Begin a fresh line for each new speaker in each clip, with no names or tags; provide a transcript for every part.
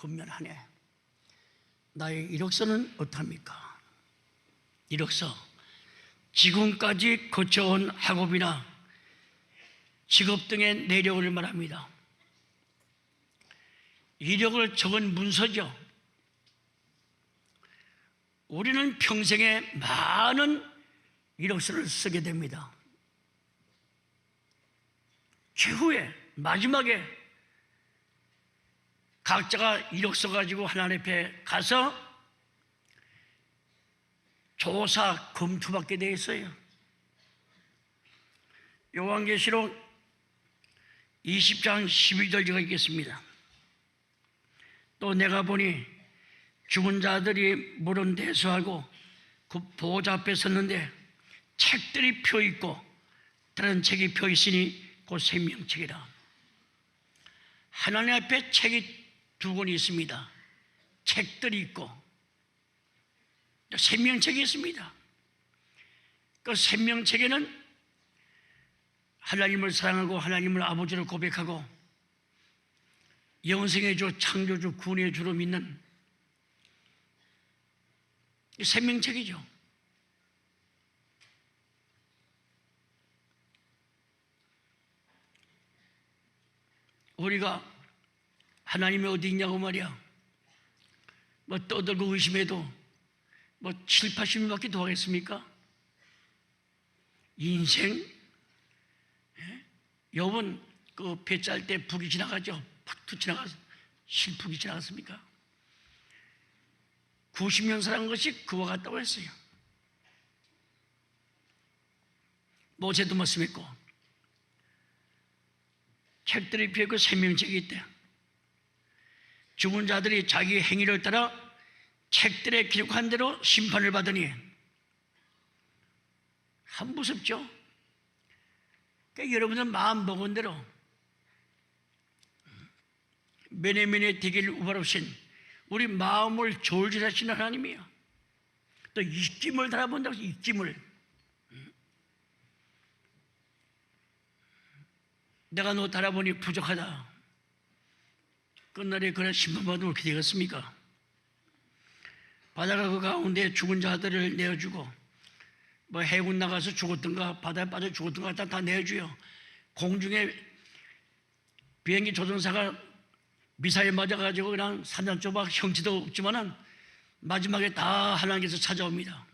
금년 한 해 나의 이력서는 어떡합니까? 이력서, 지금까지 거쳐온 학업이나 직업 등의 내력을 말합니다. 이력을 적은 문서죠. 우리는 평생에 많은 이력서를 쓰게 됩니다. 최후에 마지막에 각자가 이력서 가지고 하나님 앞에 가서 조사 검토받게 되어 있어요. 요한계시록 20장 12절가 있겠습니다. 또 내가 보니 죽은 자들이 물은 대수하고 그 보좌 앞에 섰는데 책들이 펴 있고 다른 책이 펴 있으니 곧 생명책이라. 하나님 앞에 책이 두 권이 있습니다. 책들이 있고 생명책이 있습니다. 그 생명책에는 하나님을 사랑하고 하나님을 아버지로 고백하고 영생의 주, 창조주, 구원의 주로 믿는 생명책이죠. 우리가 하나님이 어디 있냐고 말이야. 뭐 떠들고 의심해도 뭐 7, 80년밖에 더 하겠습니까? 인생, 여분 그 배 짤 때 북이 지나가죠. 툭 지나가서 실북이 지나갔습니까? 90년 살은 것이 그와 같다고 했어요. 모세도 말씀했고 책들이 피었고 생명책이 있대. 죽은 자들이 자기 행위를 따라 책들에 기록한 대로 심판을 받으니 참 무섭죠. 그러니까 여러분들 마음 먹은 대로 메네메네 되길 우발하신 우리 마음을 조절하시는 하나님이에요. 또 입김을 달아본다고 해서 입김을. 내가 너 달아보니 부족하다. 끝날에 그런 심판받으면 어떻게 되겠습니까? 바다가 그 가운데 죽은 자들을 내어주고 뭐 해군 나가서 죽었던가 바다에 빠져 죽었던가 다 내어줘요. 공중에 비행기 조종사가 미사일 맞아가지고 그냥 산산조각 형체도 없지만은 마지막에 다 하나님께서 찾아옵니다.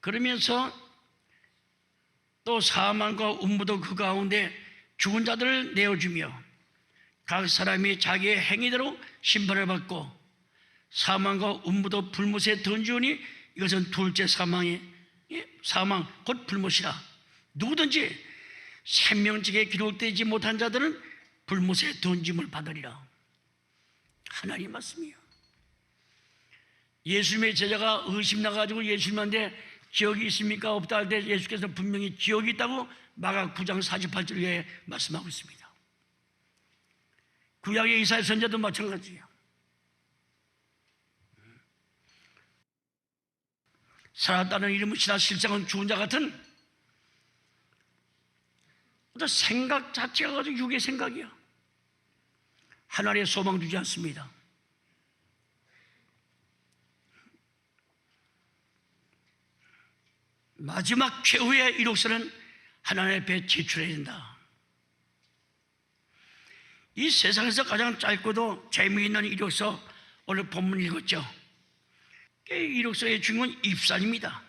그러면서 또 사망과 음부도 그 가운데 죽은 자들을 내어주며 각 사람이 자기의 행위대로 심판을 받고 사망과 음부도 불못에 던지오니 이것은 둘째 사망 곧 불못이라. 누구든지 생명책에 기록되지 못한 자들은 불못에 던짐을 받으리라. 하나님 말씀이에요. 예수님의 제자가 의심 나가지고 예수님한테 기억이 있습니까? 없다 할 때 예수께서 분명히 기억이 있다고 마가 9장 48절에 말씀하고 있습니다. 구약의 이사야 선지자도 마찬가지예요. 살았다는 이름은 지나 실상은 죽은 자 같은 어떤 생각 자체가 가지고 육의 생각이야. 하나님의 소망 주지 않습니다. 마지막 최후의 이력서는 하나님 앞에 제출해야 된다. 이 세상에서 가장 짧고도 재미있는 이력서 오늘 본문 읽었죠. 이 이력서의 주인공은 입산입니다.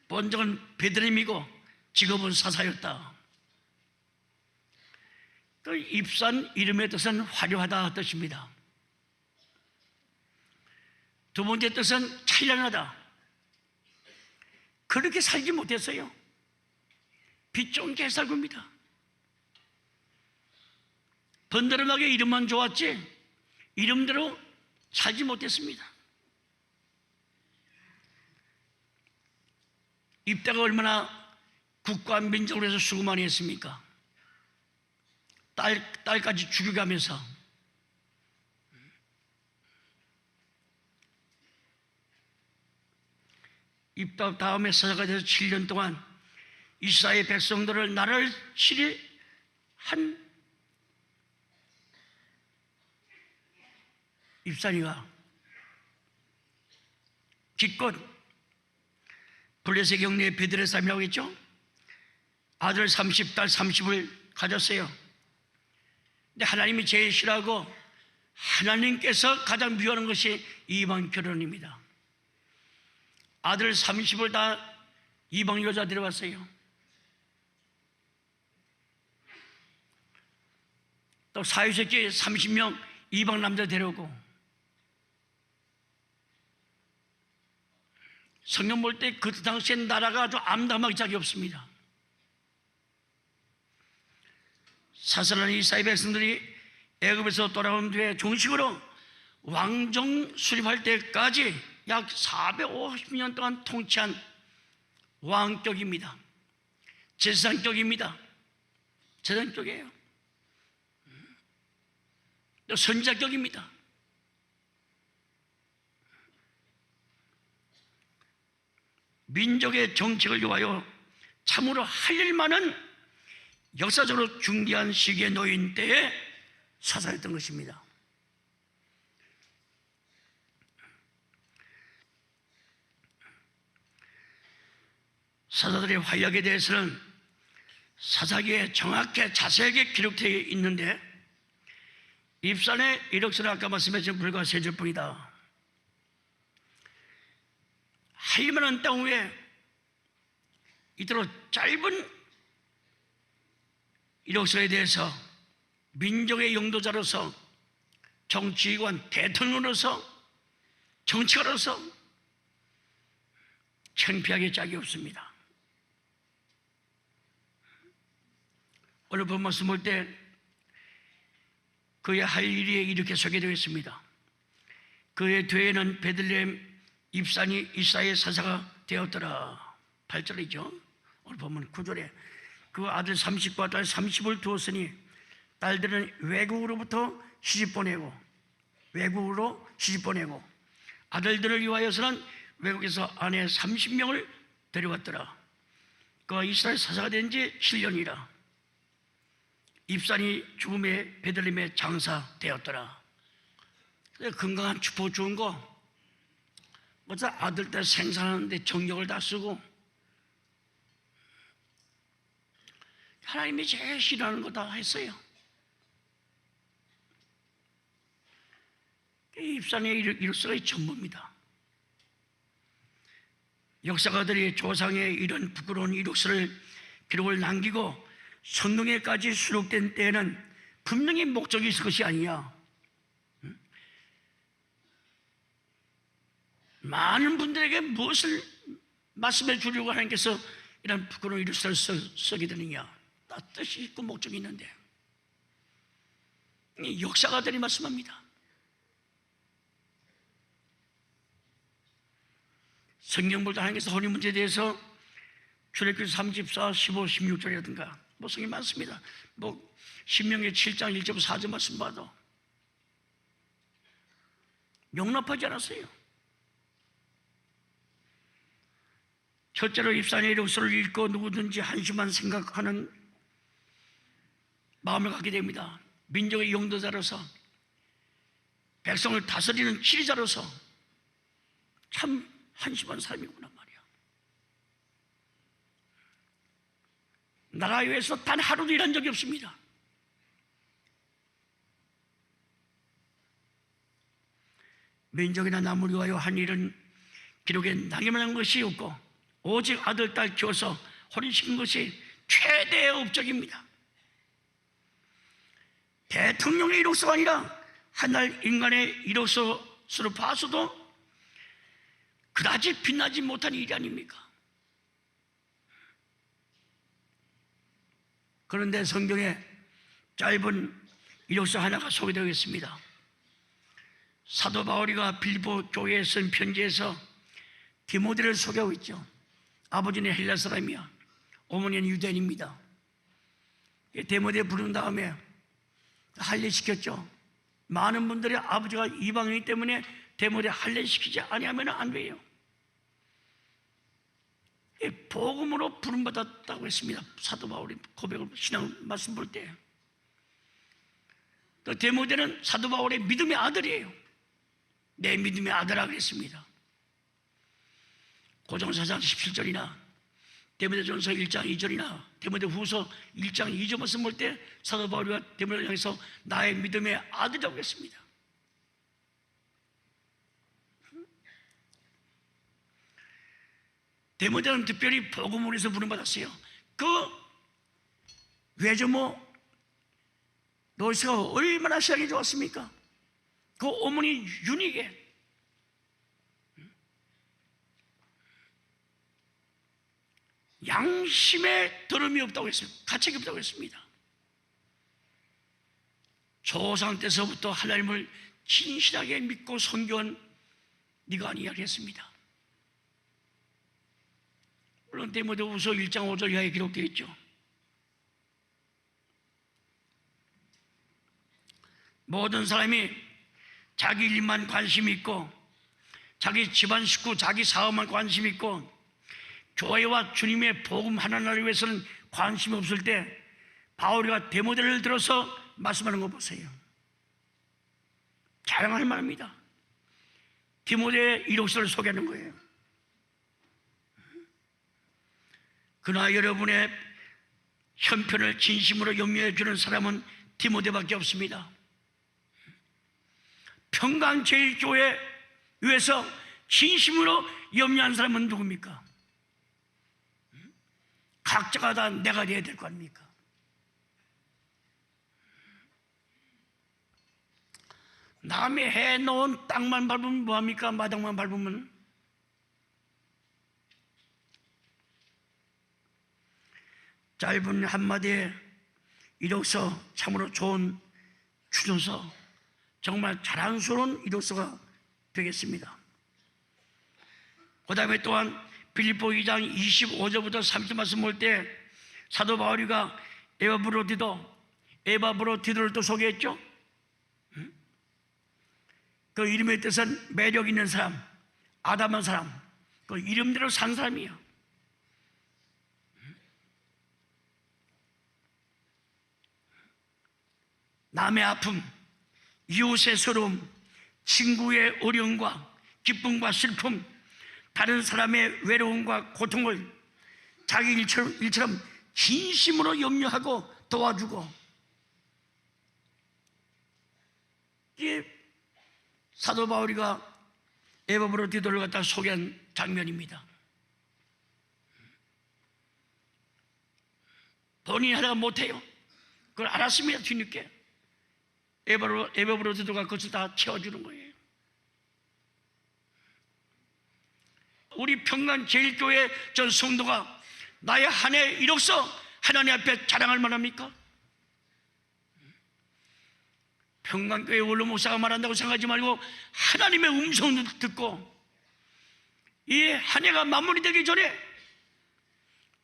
본적은 베드레헴이고 직업은 사사였다. 그 입산 이름의 뜻은 화려하다 뜻입니다. 두 번째 뜻은 찬란하다. 그렇게 살지 못했어요. 빛 좋은 게 살굽니다. 번드름하게 이름만 좋았지 이름대로 살지 못했습니다. 입다가 얼마나 국가 민족을 위해서 수고 많이 했습니까? 딸까지 죽여가면서. 입다 다음에 사자가 돼서 7년 동안 이스라엘 백성들을 나라를 치리한 입산이가 기껏 블레셋 경내에 베들레 삶이라고 했죠. 아들 30, 딸 30을 가졌어요. 근데 하나님이 제일 싫어하고 하나님께서 가장 미워하는 것이 이방 결혼입니다. 아들 30을 다 이방 여자 데려왔어요. 또 사유세끼 30명 이방 남자 데려오고, 성경 볼 때 그 당시에 나라가 아주 암담하기 짝이 없습니다. 사슬한 이스라엘 백성들이 애굽에서 돌아온 뒤에 정식으로 왕정 수립할 때까지 약 450년 동안 통치한 왕격입니다. 제사장격입니다. 제사장격이에요. 또 선지자격입니다. 민족의 정책을 위하여 참으로 할 일 많은 역사적으로 중대한 시기에 놓인 때에 사사였던 것입니다. 사사들의 활약에 대해서는 사사기에 정확하게 자세하게 기록되어 있는데, 입산의 이력서는 아까 말씀하신 불과 3줄 뿐이다. 할 만한 땅 위에 이토록 짧은 이력서에 대해서 민족의 영도자로서, 정치관, 대통령으로서, 정치가로서 창피하게 짝이 없습니다. 오늘 본 말씀 볼 때 그의 할 일이 이렇게 소개되어 있습니다. 그의 뒤에는 베들레헴 입산이 이사의 사사가 되었더라. 8절이죠. 오늘 보면 9절에 그 아들 30과 딸 30을 두었으니 딸들은 외국으로 시집 보내고 아들들을 위하여서는 외국에서 아내 30명을 데려왔더라. 그가 이스라엘 사사가 된 지 7년이라. 입산이 죽음에 베들레헴에 장사되었더라. 건강한 축복 좋은 거, 먼저 아들 딸 생산하는데 정력을 다 쓰고, 하나님이 제일 싫어하는 거 다 했어요. 입산의 이력서가 전부입니다. 역사가들이 조상의 이런 부끄러운 이력서를 기록을 남기고 성경에까지 수록된 때에는 분명히 목적이 있을 것이 아니냐. 많은 분들에게 무엇을 말씀해 주려고 하나님께서 이런 부끄러운 이력서를 쓰게 되느냐. 다 뜻이 있고 목적이 있는데, 역사가들이 말씀합니다. 성경 볼 때 하나님께서 혼인 문제에 대해서 출애굽기 34, 15, 16절이라든가 성경이 많습니다. 신명기 7장 1절 4절 말씀 봐도 용납하지 않았어요. 첫째로 입산의 이력서를 읽고 누구든지 한심한 생각하는 마음을 갖게 됩니다. 민족의 용도자로서, 백성을 다스리는 지리자로서 참 한심한 사람이구나 말이야. 나라 위해서 단 하루도 일한 적이 없습니다. 민족이나 남을 위하여 한 일은 기록에 남기만한 것이 없고, 오직 아들, 딸 키워서 혼인시킨 것이 최대의 업적입니다. 대통령의 이력서가 아니라 한날 인간의 이력서로 봐서도 그다지 빛나지 못한 일이 아닙니까? 그런데 성경에 짧은 이력서 하나가 소개되어 있습니다. 사도 바울이가 빌립보 교회에 쓴 편지에서 디모데를 소개하고 있죠. 아버지는 헬라 사람이야, 어머니는 유대인입니다. 디모데 부른 다음에 할례시켰죠. 많은 분들이 아버지가 이방인이기 때문에 디모데 할례시키지 아니하면 안 돼요. 복음으로 부름받았다고 했습니다. 사도 바울이 고백을, 신앙 말씀 볼 때. 또 디모데는 사도 바울의 믿음의 아들이에요. 내 믿음의 아들아 그랬습니다. 고정사상 17절이나 디모데전서 1장 2절이나 디모데후서 1장 2절 말씀 볼 때 사도 바울이 디모데를 향해서 나의 믿음의 아들이라고 했습니다. 디모데는 특별히 복음을 위해서 부름받았어요. 그 외조모 로이스가 얼마나 시작이 좋았습니까? 그 어머니 유니게 양심에 더러움이 없다고 했습니다. 가책이 없다고 했습니다. 조상 때서부터 하나님을 진실하게 믿고 섬겨온 네가 아니야 했습니다. 물론 디모데후서 1장 5절 이하에 기록되어 있죠. 모든 사람이 자기 일만 관심 있고 자기 집안 식구, 자기 사업만 관심 있고 교회와 주님의 복음 하나를 위해서는 관심이 없을 때 바울이가 디모데를 들어서 말씀하는 거 보세요. 자랑할 만합니다. 디모데의 이력서를 소개하는 거예요. 그러나 여러분의 형편을 진심으로 염려해 주는 사람은 디모데밖에 없습니다. 평강제일교회 위해서 진심으로 염려한 사람은 누굽니까? 각자가 다 내가 돼야 될 거 아닙니까? 남이 해놓은 땅만 밟으면 뭐합니까? 마당만 밟으면. 짧은 한마디에 이로써 참으로 좋은 추천서, 정말 자랑스러운 이로써가 되겠습니다. 그 다음에 또한 빌립보 2장 25절부터 30절 말씀 볼 때 사도 바울이가 에바브로디도를 또 소개했죠. 그 이름의 뜻은 매력 있는 사람, 아담한 사람, 그 이름대로 산 사람이에요. 남의 아픔, 이웃의 서러움, 친구의 어려움과 기쁨과 슬픔, 다른 사람의 외로움과 고통을 자기 일처럼 진심으로 염려하고 도와주고, 이게 사도 바울이가 에바브로디도를 갖다 소개한 장면입니다. 본인이 하다가 못해요. 그걸 알았습니다. 뒤늦게 에바브로디도가 그것을 다 채워주는 거예요. 우리 평강제일교회 전 성도가 나의 한 해 이로써 하나님 앞에 자랑할 만합니까? 평강교회 원로 목사가 말한다고 생각하지 말고 하나님의 음성을 듣고 이 한 해가 마무리되기 전에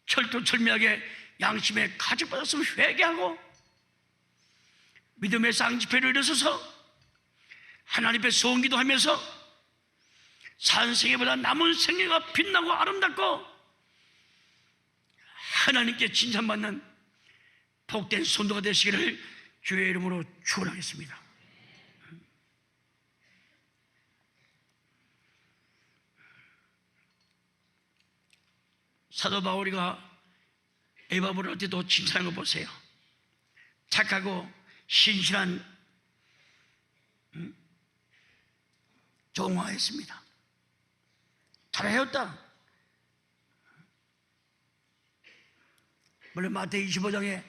철두철미하게 양심에 가죽받았으면 회개하고 믿음의 쌍집회를 일어서서 하나님 앞에 소원기도 하면서 산생애보다 남은 생애가 빛나고 아름답고 하나님께 칭찬받는 복된 성도가 되시기를 주의 이름으로 축원하겠습니다. 사도 바울이가 에바브로디도 칭찬한 거 보세요. 착하고 신실한 종화했습니다. 잘하였다. 물론 마태복음 25장에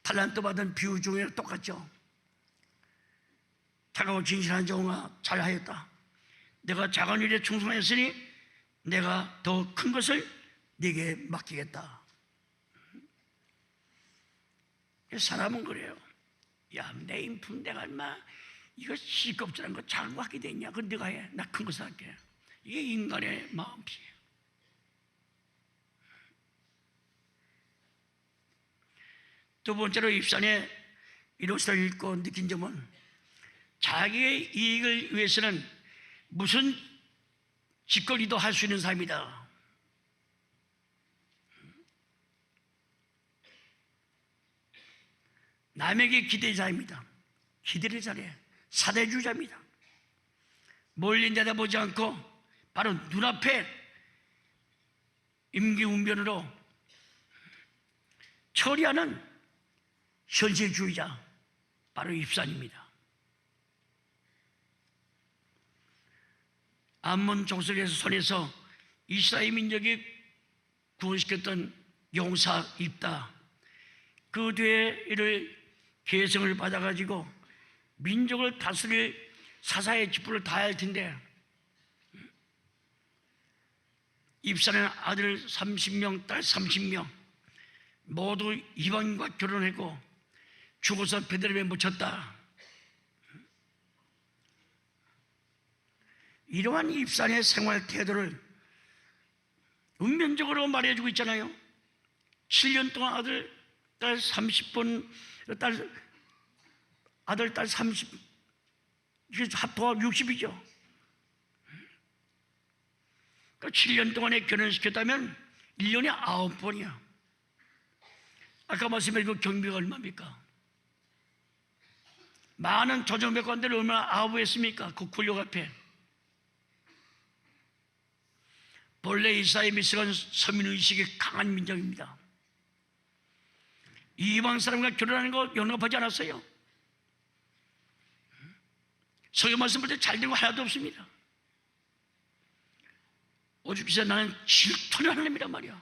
탈란트 받은 비유 중에 똑같죠. 착하고 진실한 종아 잘하였다. 내가 작은 일에 충성했으니 내가 더 큰 것을 네게 맡기겠다. 사람은 그래요. 야, 내 인품 내가 얼마 이거 시겁절한 거 작은 거 하게 되냐? 그건 네가 해. 나 큰 것을 할게. 이게 인간의 마음이에요. 두 번째로 입산에 이로서를 읽고 느낀 점은 자기의 이익을 위해서는 무슨 짓거리도 할 수 있는 사람이다. 남에게 기대자입니다. 기대를 잘해. 사대주자입니다. 멀리 내다보지 않고 바로 눈앞에 임기응변으로 처리하는 현실주의자, 바로 입산입니다. 암몬 족속에서 손에서 이스라엘 민족이 구원시켰던 용사 입다, 그 뒤에 이를 계승을 받아가지고 민족을 다스릴 사사의 직분을 다해야 할 텐데, 입사는 아들 30명, 딸 30명 모두 이방인과 결혼했고 죽어서 베들레헴에 묻혔다. 이러한 입산의 생활 태도를 은면적으로 말해주고 있잖아요. 7년 동안 아들, 딸 30번, 아들, 딸 30, 합도가 60이죠. 7년 동안에 결혼시켰다면 1년에 9번이야. 아까 말씀드린 그 경비가 얼마입니까? 많은 조정백관들을 얼마나 아부했습니까? 그 권력 앞에. 본래 이스라엘 민족은 서민의식이 강한 민족입니다. 이방 사람과 결혼하는 거 용납하지 않았어요. 성경 말씀 볼 때 잘 된 거 하나도 없습니다. 오죽 기사 나는 질투를 하는 놈이란 말이야.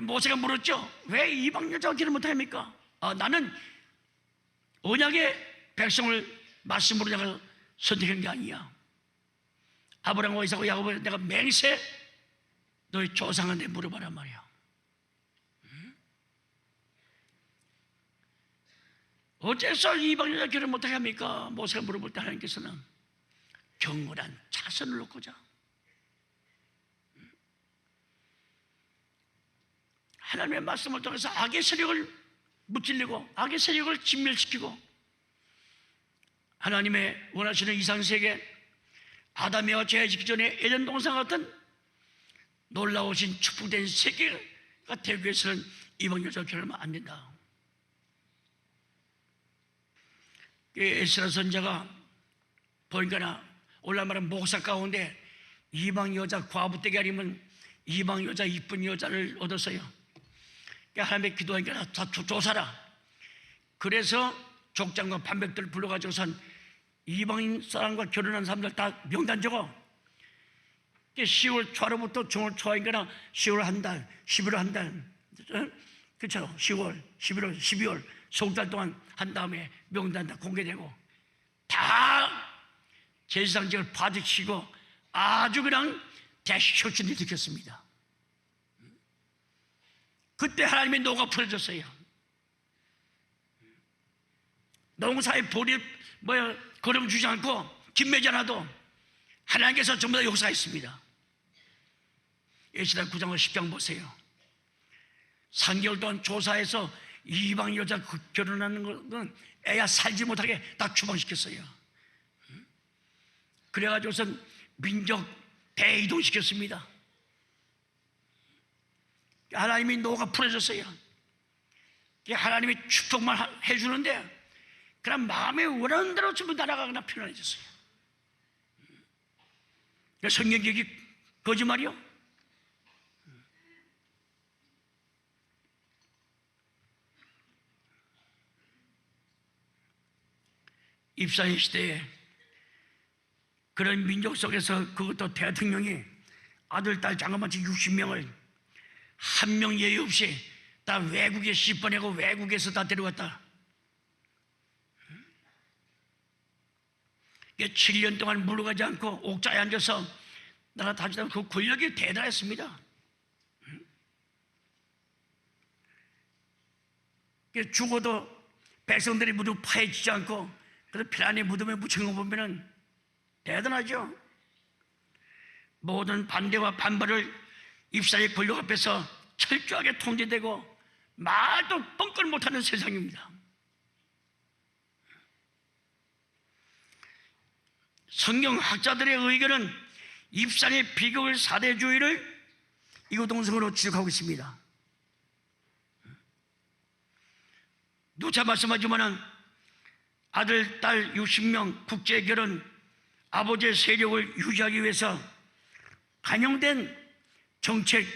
모세가 물었죠. 왜 이방 여자와 결혼 못합니까? 나는 언약의 백성을 말씀으로 내가 선택한 게 아니야. 아브라함과 이삭과 야곱을 내가 맹세 너희 조상한테 물어봐란 말이야. 어째서 이방 여자 결혼 못하게 합니까? 모세가 물어볼 때 하나님께서는 경건한 자선을 놓고자, 하나님의 말씀을 통해서 악의 세력을 무찔리고 악의 세력을 진멸시키고 하나님의 원하시는 이상세계, 아담이와 죄짓기 전에 에덴 동산 같은 놀라우신 축복된 세계가 되기 위해서는 이방 여자와 결혼하면 안 된다. 에스라 선자가 보니까 올라 말하는 목사 가운데 이방 여자 과부 떼기 아니면 이방 여자 이쁜 여자를 얻었어요. 하나님의 기도하니까 다 조사라. 그래서 족장과 반백들을 불러가지고선 이방인 사람과 결혼한 사람들 다 명단 적어. 10월 초하루부터 정월 초하니까 10월 한 달, 11월 한 달, 그렇죠? 10월, 11월, 12월 석 달 동안 한 다음에 명단 다 공개되고 다 제사장직을 받으시고 아주 그냥 대식혈진을 일으켰습니다. 그때 하나님의 노가 풀어졌어요. 농사에 보리 거름 주지 않고 김매지 않아도 하나님께서 전부 다 역사했습니다. 에스라 9장 10장 보세요. 3개월 동안 조사해서 이방 여자 결혼하는 것은 애야 살지 못하게 다 추방시켰어요. 그래가지고선 민족 대이동시켰습니다. 하나님이 노가 풀어졌어요. 하나님이 축복만 해주는데 그냥 마음에 원하는 대로 전부 날아가거나 편안해졌어요. 성경 얘기 거짓말이요? 입사의 시대에 그런 민족 속에서 그것도 대통령이 아들, 딸, 장가만치 60명을 한 명 예의 없이 다 외국에 씹어내고 외국에서 다 데려왔다. 7년 동안 물러가지 않고 옥자에 앉아서 나라 다지다. 그 권력이 대단했습니다. 죽어도 백성들이 모두 파헤치지 않고 그래서 피란의 무덤에 묻힌 거 보면은 대단하죠. 모든 반대와 반발을 입사의 권력 앞에서 철저하게 통제되고 말도 뻥끗 못하는 세상입니다. 성경학자들의 의견은 입산의 비극을 사대주의를 이구동성으로 지적하고 있습니다. 누차 말씀하지만은 아들, 딸 60명 국제 결혼, 아버지의 세력을 유지하기 위해서 반영된 정책이었다.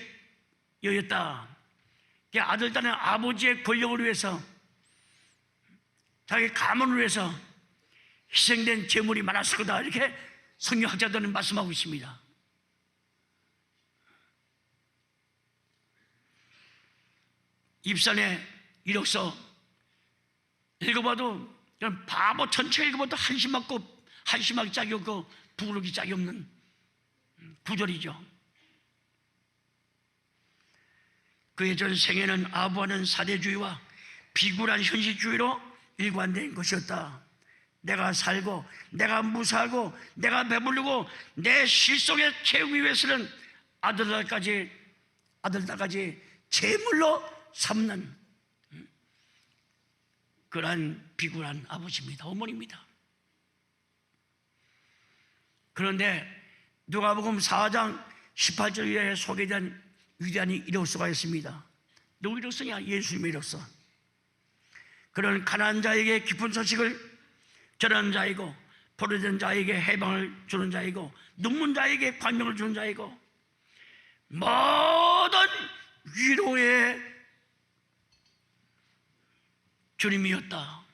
아들, 딸은 아버지의 권력을 위해서, 자기 가문을 위해서 희생된 재물이 많았을 거다, 이렇게 성경학자들은 말씀하고 있습니다. 입산의 이력서 읽어봐도 그냥 바보 전체 읽어봐도 한심하기 짝이 없고 부끄러기 짝이 없는 구절이죠. 그의 전 생애는 아부하는 사대주의와 비굴한 현실주의로 일관된 것이었다. 내가 살고, 내가 무사하고, 내가 배부르고, 내 실속에 채우기 위해서는 아들들까지 제물로 삼는 그러한 비굴한 아버지입니다. 어머니입니다. 그런데 누가복음 4장 18절에 소개된 위대한 이력서가 있습니다. 누구 이력서냐? 예수님의 이력서. 그런 가난한 자에게 기쁜 소식을 전하는 자이고, 포로된 자에게 해방을 주는 자이고, 눈먼 자에게 광명을 주는 자이고, 모든 위로의 주님이었다.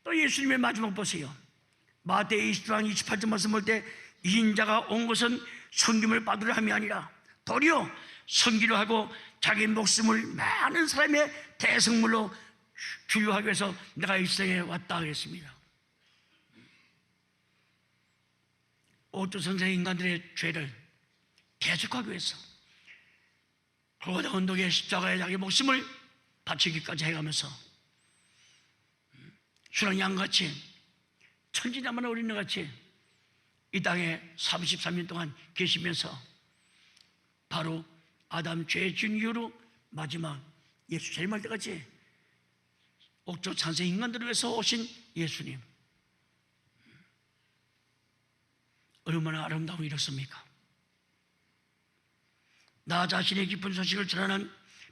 또 예수님의 마지막 보세요. 마태 20장 28절 말씀 볼 때, 이인자가 온 것은 섬김을 받으려 함이 아니라 도리어 섬기려 하고 자기 목숨을 많은 사람의 대성물로 주려 하기 위해서 내가 이 세상에 왔다 그랬습니다. 오토 선생의 인간들의 죄를 대속하기 위해서 골고다 언덕에 십자가에 자기 목숨을 바치기까지 해가면서 순한 양같이, 천지자만 어린애같이 이 땅에 33년 동안 계시면서 바로 아담 죄 지은 이후로 마지막 예수 재림할 때까지 옥조 찬세 인간들을 위해서 오신 예수님, 얼마나 아름다운 일이었습니까? 나 자신의 기쁜 소식을 전하는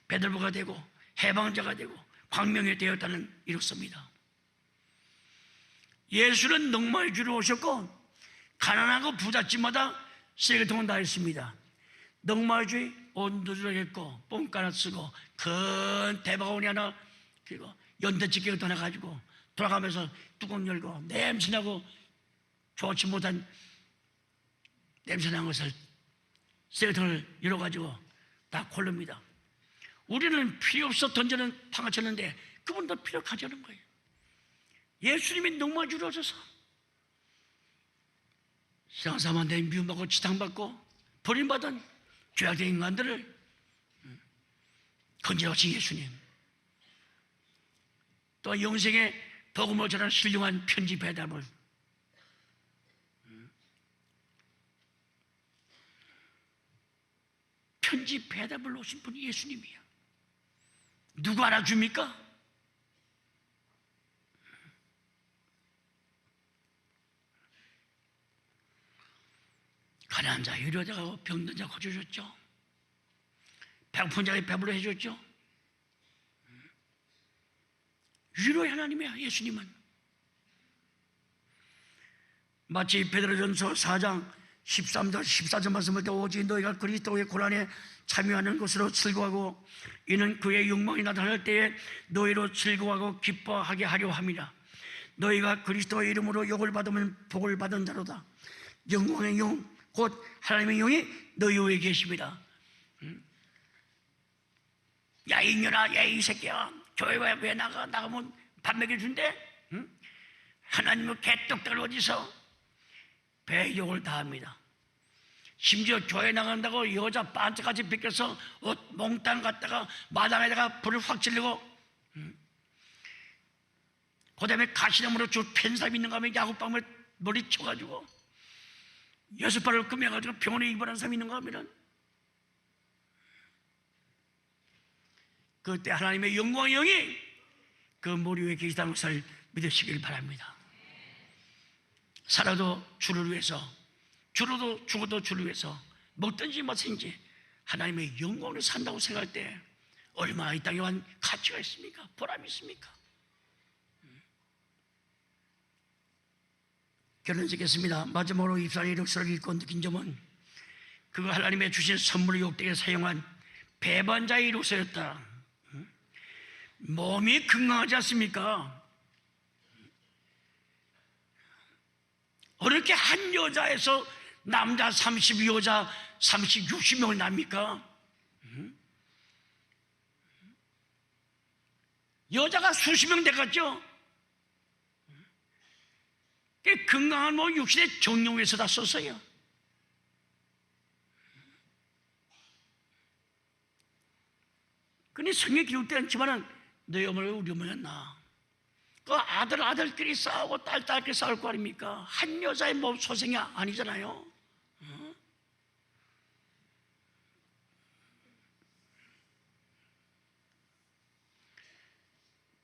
베드로가 되고 해방자가 되고 광명이 되었다는 이렇습니다. 예수는 넉마의 주로 오셨고 가난하고 부잣집마다 쓰레기통은 다 있습니다. 넉마의 주에 온도주를 했고 뽕가나 쓰고 큰 대바구니 하나 그리고 연대집게 하나 가지고 돌아가면서 뚜껑 열고 냄새나고 좋지 못한 냄새난 것을 쓰레기통을 열어가지고 다 콜릅니다. 우리는 필요 없어 던져는 방아쳤는데 그분도 필요 가져는 거예요. 예수님이 넉마주로 오셔서 세상 사람한테 미움받고 지탕받고 버림받은 죄악된 인간들을 건져오신 예수님, 또 영생의 복음을 전하는 신령한 편지 배달을 편지 배달을 오신 분이 예수님이야. 누구 알아줍니까? 가난한 자 위로하고 병든 자 고쳐줬죠. 배고픈 자에게 배불러 해줬죠. 위로의 하나님이야 예수님은. 마치 베드로전서 4장 13절 14절 말씀을 때 오직 너희가 그리스도의 고난에 참여하는 것으로 즐거워하고 이는 그의 영광이 나타날 때에 너희로 즐거워하고 기뻐하게 하려 함이라. 너희가 그리스도의 이름으로 욕을 받으면 복을 받은 자로다. 영광의 영 곧 하나님의 영이 너희 위에 계십니다. 야 이년아, 야 이 새끼야, 교회 왜 나가면 밥 먹여준대? 하나님은 개떡들 어디서 배 욕을 다 합니다. 심지어 교회 나간다고 여자 반짝같이 벗겨서 옷 몽땅 갖다가 마당에다가 불을 확 질르고 그 다음에 가시나무로 줄 펜삽 있는 거 하면 야구방을 머리 쳐가지고 6발을 끄매가지고 병원에 입원한 사람이 있는가 하면은 그때 하나님의 영광의 영이 그 머리 위에 계시다는 것을 믿으시길 바랍니다. 살아도 주를 위해서, 죽어도 주를 위해서 먹든지 마든지 하나님의 영광으로 산다고 생각할 때 얼마나 이 땅에 한 가치가 있습니까? 보람이 있습니까? 결론 짓겠습니다. 마지막으로 입사의 이력서를 읽고 느낀 점은 그가 하나님의 주신 선물을 욕되게 사용한 배반자의 이력서였다. 몸이 건강하지 않습니까? 어떻게 한 여자에서 남자 30, 여자 30, 60명을 납니까? 여자가 수십 명 돼갔죠? 건강한 육신의 정령에서 다 썼어요. 근데 성경 기록 때 않지만은 너희 어머니 우리 어머니였나? 그 아들끼리 싸우고 딸끼리 싸울 거 아닙니까? 한 여자의 소생이 아니잖아요.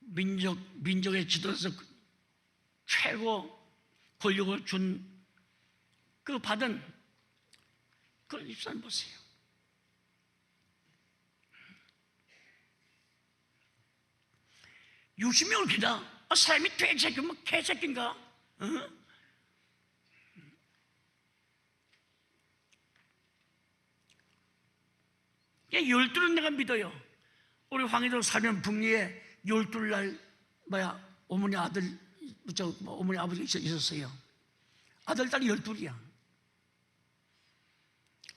민족의 지도에서 최고 권력을 준 받은 그 입사를 보세요. (60명을) 기다. 사람이 돼지새끼 개새끼인가? 열두는 내가 믿어요. 우리 황해도 사면 북리에 12날 어머니 아들 어머니 아버지 있었어요. 아들 딸이 12이야.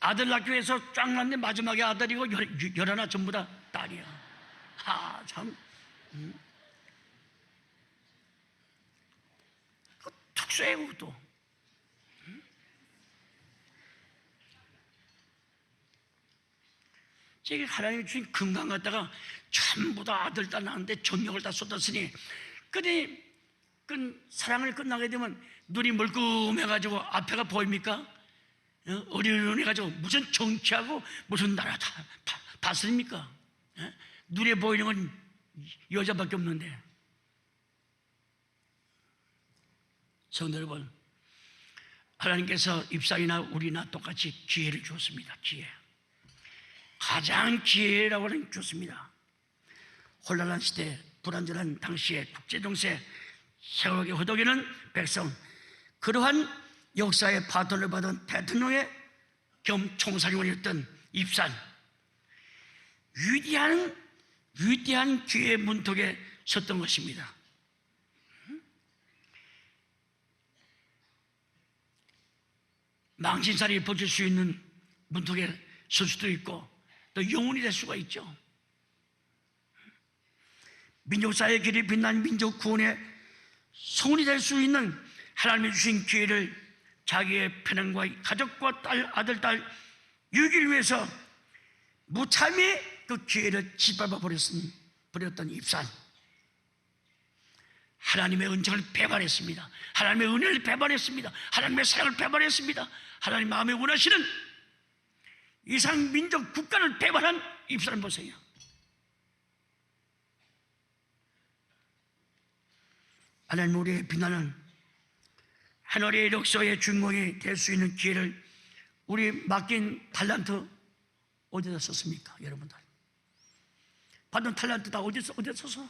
아들 학교에서 쫙 났는데 마지막에 아들이고 11 전부 다 딸이야. 참 특수해요. 그것도 제가 하나님이 주신 건강 갖다가 전부 다 아들 딸 낳았는데 정력을 다 쏟았으니 근데 그 사랑을 끝나게 되면 눈이 멀끔해가지고 앞에가 보입니까? 어리어리해가지고 무슨 정치하고 무슨 나라 다 다스립니까? 눈에 보이는 건 여자밖에 없는데. 성도 여러분, 하나님께서 입사이나 우리나 똑같이 기회를 주었습니다. 기회, 가장 기회라고 하는 주었습니다. 혼란한 시대, 불안전한 당시에 국제정세, 세월의 허덕이는 백성, 그러한 역사의 바톤을 받은 대통령의 겸 총사령관이었던 입산, 위대한 기회의 문턱에 섰던 것입니다. 망신살이 벌칠 수 있는 문턱에 설 수도 있고 또 영웅이 될 수가 있죠. 민족사의 길이 빛난 민족 구원의 성운이 될 수 있는 하나님이 주신 기회를 자기의 편안과 가족과 아들, 딸 유기를 위해서 무참히 그 기회를 짓밟아 버렸던 입산, 하나님의 은총을 배반했습니다. 하나님의 은혜를 배반했습니다. 하나님의 사랑을 배반했습니다. 하나님 마음에 원하시는 이상 민족 국가를 배반한 입산을 보세요. 하나님 우리의 비난은 하늘의 이력서의 주인공이 될 수 있는 기회를 우리 맡긴 탤런트 어디다 썼습니까? 여러분들 받은 탤런트 다 어디다 썼어?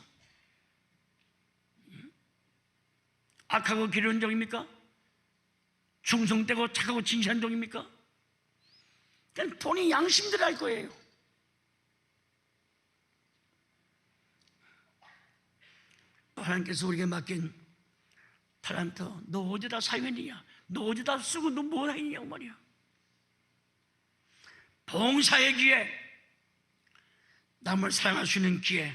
악하고 기르는 종입니까? 충성되고 착하고 진실한 종입니까? 그냥 본인 양심대로 할 거예요. 하나님께서 우리에게 맡긴 탤런트, 너 어디다 사용했느냐? 너 어디다 쓰고 너 뭐 했느냐 말이야. 봉사의 기회, 남을 사랑할 수 있는 기회,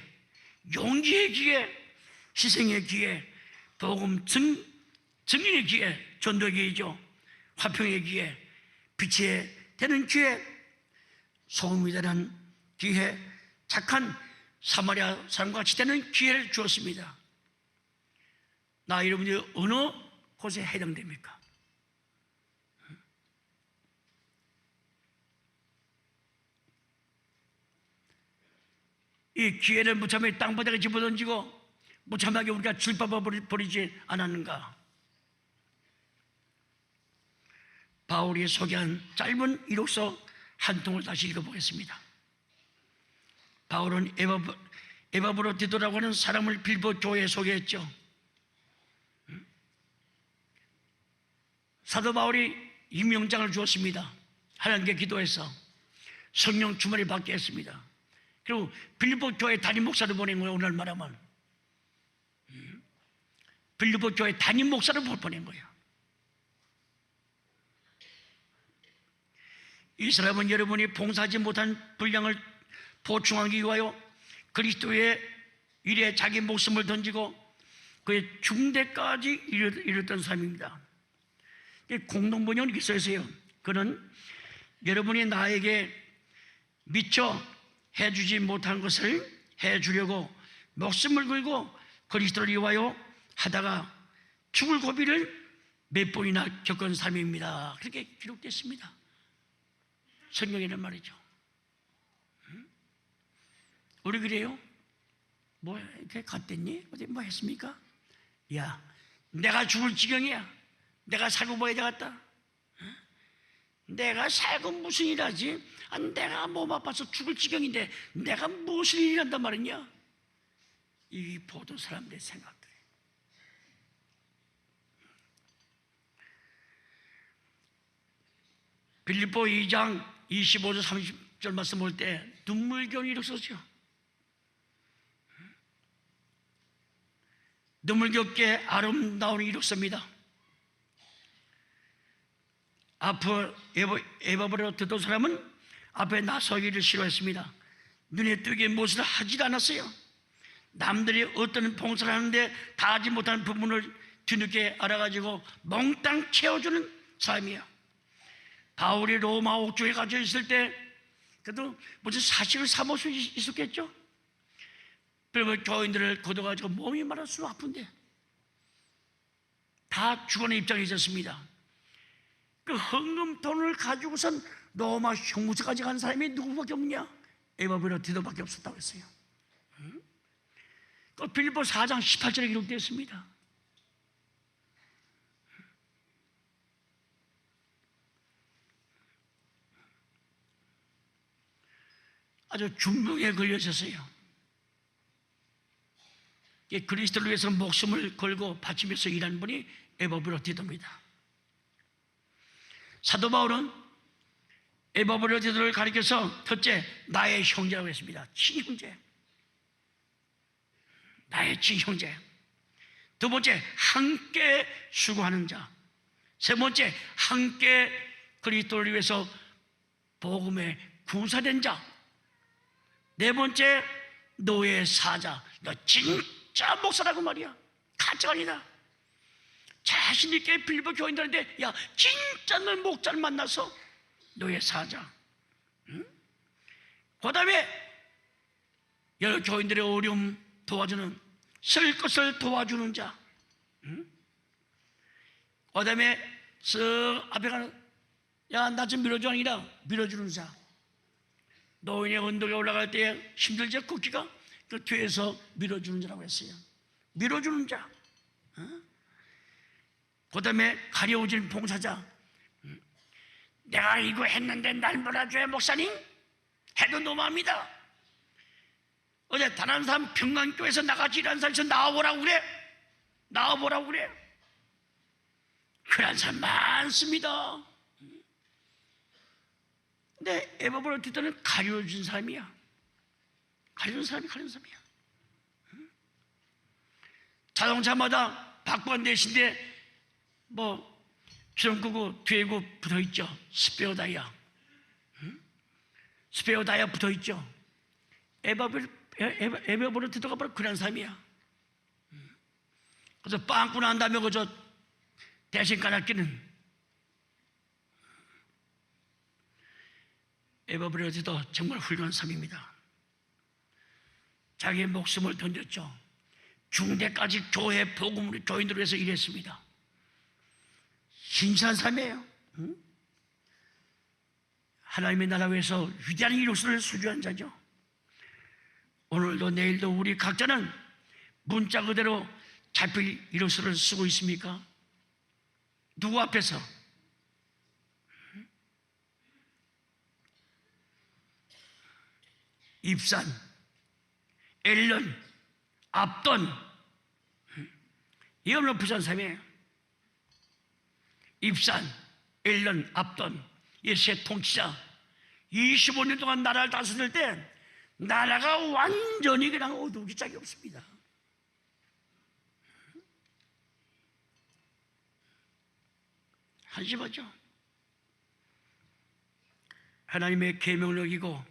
용기의 기회, 희생의 기회, 복음 증인의 기회, 전도의 기회죠. 화평의 기회, 빛이 되는 기회, 소금이 되는 기회, 착한 사마리아 사람과 같이 되는 기회를 주었습니다. 나 여러분이 어느 곳에 해당됩니까? 이 기회를 무참하게 땅바닥에 집어던지고 무참하게 우리가 질밟아 버리지 않았는가? 바울이 소개한 짧은 이력서 한 통을 다시 읽어보겠습니다. 바울은 에바브로디도라고 하는 사람을 빌보 교회에 소개했죠. 사도 바울이 임명장을 주었습니다. 하나님께 기도해서 성령 주머니 받게 했습니다. 그리고 빌보 교회 담임 목사를 보낸 거예요. 오늘 말하면 빌보 교회 담임 목사를 보낸 거예요. 이 사람은 여러분이 봉사하지 못한 분량을 보충하기 위하여 그리스도의 일에 자기 목숨을 던지고 그의 중대까지 이르렀던 사람입니다. 공동번역은 이렇게 써 있어요. 그는 여러분이 나에게 미처 해주지 못한 것을 해주려고 목숨을 걸고 그리스도를 위하여 하다가 죽을 고비를 몇 번이나 겪은 사람입니다. 그렇게 기록됐습니다. 성경에는 말이죠. 우리 그래요? 뭐 이렇게 갔댔니? 어디 뭐 했습니까? 야, 내가 죽을 지경이야. 내가 살고 뭐야 되겠다. 내가 살고 무슨 일하지? 내가 몸 아파서 죽을 지경인데 내가 무슨 일을 한단 말이냐? 이 보던 사람들의 생각들. 빌립보 2장 25절 30절 말씀 볼 때 눈물겨운이 이렇게 썼죠. 눈물겹게 아름다운 이렇게 씁니다. 앞으로 에바브로디도 사람은 앞에 나서기를 싫어했습니다. 눈에 띄게 무엇을 하지도 않았어요. 남들이 어떤 봉사를 하는데 다 하지 못하는 부분을 뒤늦게 알아가지고 몽땅 채워주는 사람이에요. 바울이 로마 옥중에 갇혀 있을 때 그래도 무슨 사식을 사모을 수 있었겠죠. 그러면 교인들을 거둬가지고 몸이 말할수록 아픈데 다 죽어는 입장에 있었습니다. 그 헌금돈을 가지고선 로마 형무소까지 간 사람이 누구밖에 없냐? 에바브로디도밖에 없었다고 했어요. 그 빌립보 4장 18절에 기록되어 있습니다. 아주 중병에 걸려졌어요. 그리스도를 위해서 목숨을 걸고 바치면서 일하는 분이 에바브로디도입니다. 사도 바울은 에바브로디도를 가리켜서 첫째, 나의 형제라고 했습니다. 친형제. 나의 친형제. 두 번째, 함께 수고하는 자. 세 번째, 함께 그리스도를 위해서 복음에 구사된 자. 네 번째, 노예 사자. 너 진짜 목사라고 말이야. 가짜가 아니다. 자신 있게 빌립보 교인들한테 야 진짜 너 목자를 만나서 노예 사자. 응? 그 다음에 여러 교인들의 어려움 도와주는 쓸 것을 도와주는 자. 응? 그 다음에 앞에 가는 야 나 좀 밀어줘 아니라 밀어주는 자. 노인의 언덕에 올라갈 때 힘들지 걷기가 그 뒤에서 밀어주는 자라고 했어요. 밀어주는 자. 그 다음에 가려워진 봉사자. 내가 이거 했는데 날 몰아줘요 목사님? 해도 너무합니다. 어제 단 한 사람 평강교회에서 나같이 일하는 사람에서 나와보라고 그래. 나와보라고 그래. 그런 사람 많습니다. 근데 에바브로디도는 가려워진 사람이야. 가려운 사람이야. 자동차마다 바꾸는 대신에 뭐 주전구고 뒤에고 붙어있죠. 스페어 다이아. 스페어 다이아 붙어있죠. 에바브로디도가 바로 그런 사람이야. 그래서 빵꾸 난 다음에 그저 대신 까맣기는 에바브로디도 정말 훌륭한 사람입니다. 자기의 목숨을 던졌죠. 중대까지 교회 복음을 교인들을 위해서 일했습니다. 신실한 삶이에요. 하나님의 나라 위해서 위대한 이로서를 수주한 자죠. 오늘도 내일도 우리 각자는 문자 그대로 잡힐 이로서를 쓰고 있습니까? 누구 앞에서? 입산 엘런, 압돈, 이 없는 부산 사람이에요. 입산, 엘런, 압돈, 이 세 통치자 25년 동안 나라를 다스릴 때 나라가 완전히 그냥 어두우기 짝이 없습니다. 한심하죠. 하나님의 계명을 어기고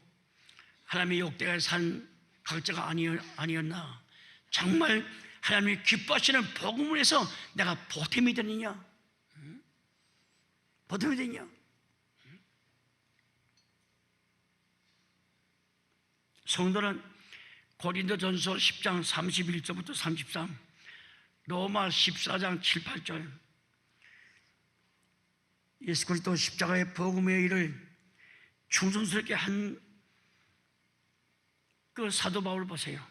하나님의 욕대가 산 각자가 아니었나? 정말 하나님이 기뻐하시는 복음을 해서 내가 보탬이 되느냐? 보탬이 되느냐? 성도는 고린도전서 10장 31절부터 33, 로마 14장 7, 8절, 예수 그리스도 십자가의 복음의 일을 충성스럽게 한 그 사도 바울을 보세요.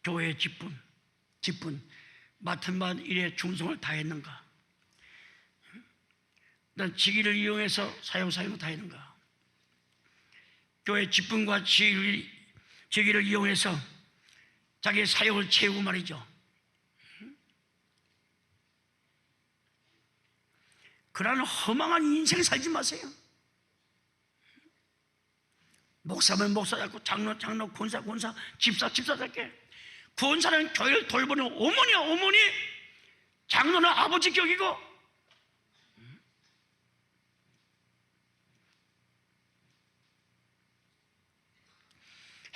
교회의 직분, 맡은 바 일에 충성을 다했는가? 난 직위를 이용해서 사용을 다했는가? 교회 직분과 직위를 이용해서 자기의 사역을 채우고 말이죠. 그러한 허망한 인생 살지 마세요. 목사면 목사 잡고 장로 권사 집사 잡게. 권사는 교회를 돌보는 어머니, 장로는 아버지 격이고,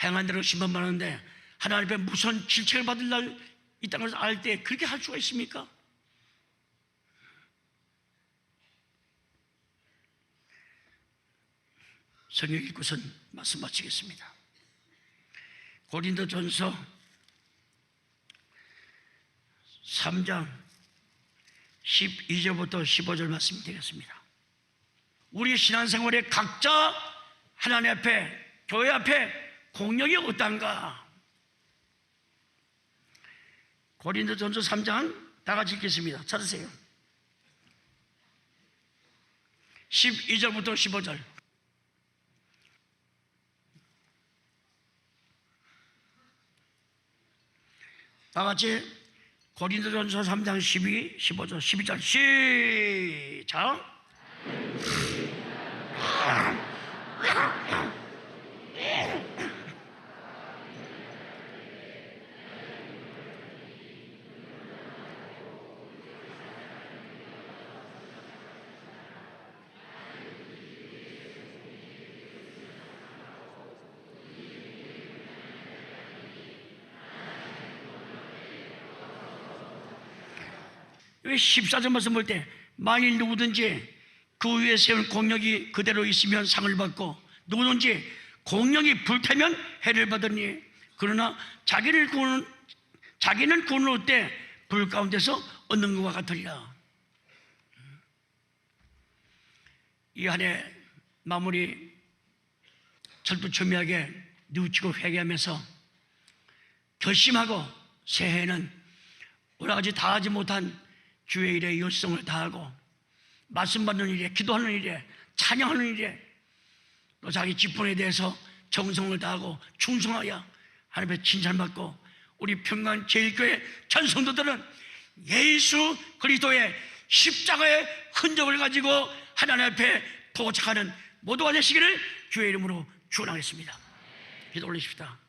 행한 대로 심판받는데 하나님 앞에 무슨 질책을 받을 날 있다는 것을 알 때 그렇게 할 수가 있습니까? 성경 읽고선 말씀 마치겠습니다. 고린도전서 3장 12절부터 15절 말씀이 되겠습니다. 우리 신앙생활에 각자 하나님 앞에, 교회 앞에 공력이 어떤가? 고린도전서 3장 다 같이 읽겠습니다. 찾으세요. 12절부터 15절. 다 같이 고린도전서 3장 12, 15절, 12절 시작. 여기 14절 말씀 볼 때, 만일 누구든지 그 위에 세운 공력이 그대로 있으면 상을 받고, 누구든지 공력이 불타면 해를 받으니, 그러나 자기는 구원을 얻되 불 가운데서 얻는 것과 같으리라. 이 한 해 마무리 철두철미하게 뉘우치고 회개하면서 결심하고, 새해에는 오늘까지 다 하지 못한 주의 일에 열성을 다하고, 말씀 받는 일에, 기도하는 일에, 찬양하는 일에, 또 자기 직분에 대해서 정성을 다하고 충성하여 하나님 앞에 칭찬받고, 우리 평강제일교회 전 성도들은 예수 그리스도의 십자가의 흔적을 가지고 하나님 앞에 도착하는 모두가 되시기를 주의 이름으로 축원하겠습니다. 기도 올리십시다.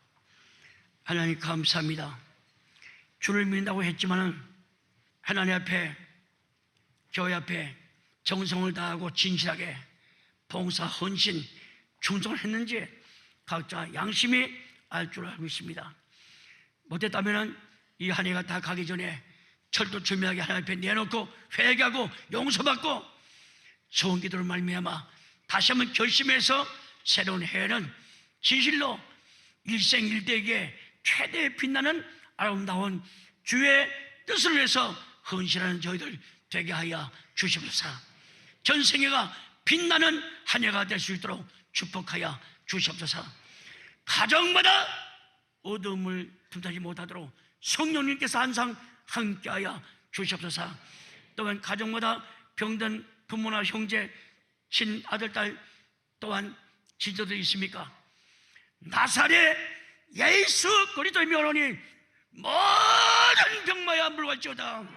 하나님 감사합니다. 주를 믿는다고 했지만은 하나님 앞에, 교회 앞에 정성을 다하고 진실하게 봉사, 헌신, 충성을 했는지 각자 양심이 알 줄 알고 있습니다. 못했다면 이 한 해가 다 가기 전에 철두철미하게 하나님 앞에 내놓고 회개하고 용서받고 좋은 기도를 말미암아 다시 한번 결심해서 새로운 해에는 진실로 일생일대기에 최대의 빛나는 아름다운 주의 뜻을 위해서 헌신하는 저희들 되게 하여 주시옵소서. 전생애가 빛나는 한 해가 될 수 있도록 축복하여 주시옵소서. 가정마다 어둠을 틈타지 못하도록 성령님께서 항상 함께하여 주시옵소서. 또한 가정마다 병든 부모나 형제, 친아들, 딸, 또한 친자들 있습니까? 나사렛 예수 그리스도의 명으로니 모든 병마야 물갈지어다.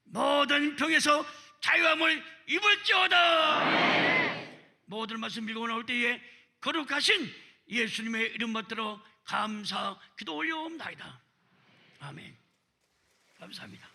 모든 병에서 자유함을 입을지어다. 모든 말씀 읽고 나올 때에 거룩하신 예수님의 이름 받들어 감사 기도 올려옵나이다. 아멘. 감사합니다.